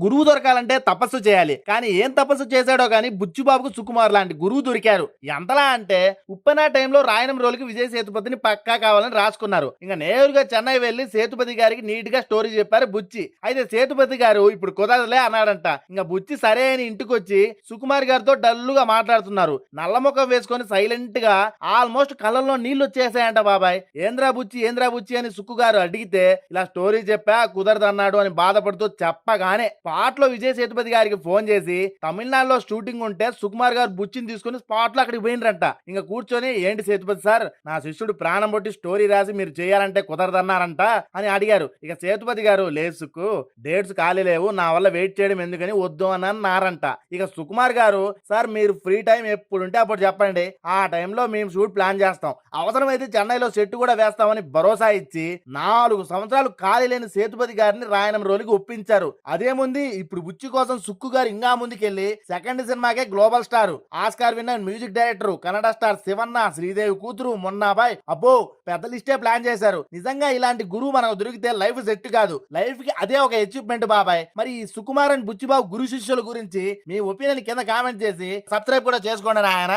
గురువు దొరకాలంటే తపస్సు చేయాలి. కానీ ఏం తపస్సు చేశాడో గాని బుచ్చిబాబుకు సుకుమార్ లాంటి గురువు దొరికారు. ఎంతలా అంటే ఉప్పెన టైంలో రాయనం రోల్కి విజయ్ సేతుపతిని పక్కా కావాలని రాసుకున్నారు. ఇంకా నేరుగా చెన్నై వెళ్లి సేతుపతి గారికి నీట్ గా స్టోరీ చెప్పారు బుచ్చి. అయితే సేతుపతి గారు ఇప్పుడు కుదరదులే అన్నాడంట. ఇంకా బుచ్చి సరే అని ఇంటికి వచ్చి సుకుమార్ గారితో డల్లుగా మాట్లాడుతున్నారు. నల్లముఖం వేసుకొని సైలెంట్ గా ఆల్మోస్ట్ కళ్ళల్లో నీళ్లు వచ్చేసాయంట. బాబాయ్ ఏంద్రా బుచ్చి అని సుక్కు గారు అడిగితే ఇలా స్టోరీ చెప్పా కుదరదన్నాడు అని బాధపడుతూ చెప్పగానే స్పాట్ లో విజయ్ సేతుపతి గారికి ఫోన్ చేసి తమిళనాడులో షూటింగ్ ఉంటే సుకుమార్ గారు బుచ్చిని తీసుకుని స్పాట్ లో అక్కడికి పోయినరంట. ఇంకా కూర్చొని ఏంటి సేతుపతి సార్ నా శిష్యుడు ప్రాణం పొట్టి స్టోరీ రాసి మీరు చేయాలంటే కుదరదన్నారంట అని అడిగారు. ఇక సేతుపతి గారు లేదు సుక్కు డేట్స్ ఖాళీ లేవు నా వల్ల వెయిట్ చేయడం ఎందుకని వద్దు అని అన్నారంట. ఇక సుకుమార్ గారు సార్ మీరు ఫ్రీ టైం ఎప్పుడుంటే అప్పుడు చెప్పండి ఆ టైంలో మేము షూట్ ప్లాన్ చేస్తాం అవసరమైతే చెన్నైలో సెట్ కూడా వేస్తామని భరోసా ఇచ్చి 4 సంవత్సరాలు ఖాళీ లేని సేతుపతి గారిని రాయనం రోలికి ఒప్పించారు. అదేముంది ఇప్పుడు బుచ్చి కోసం సుక్కు గారు ఇంకా ముందుకెళ్లి సెకండ్ సినిమాకే global star Oscar winner music director Kannada star Shivanna Sridevi కూతురు మొన్నాబాయ్ అబ్బో పెద్ద లిస్టే ప్లాన్ చేశారు. నిజంగా ఇలాంటి గురువు మనకు దొరికితే లైఫ్ సెట్ కాదు లైఫ్ కి అదే ఒక అచీవ్మెంట్ బాబాయ్. మరి ఈ సుకుమార్ అండ్ బుచ్చిబాబు గురు శిష్యుల గురించి మీ ఒపీనియన్ కింద కామెంట్ చేసి సబ్స్క్రైబ్ కూడా చేసుకోండి ఆయన.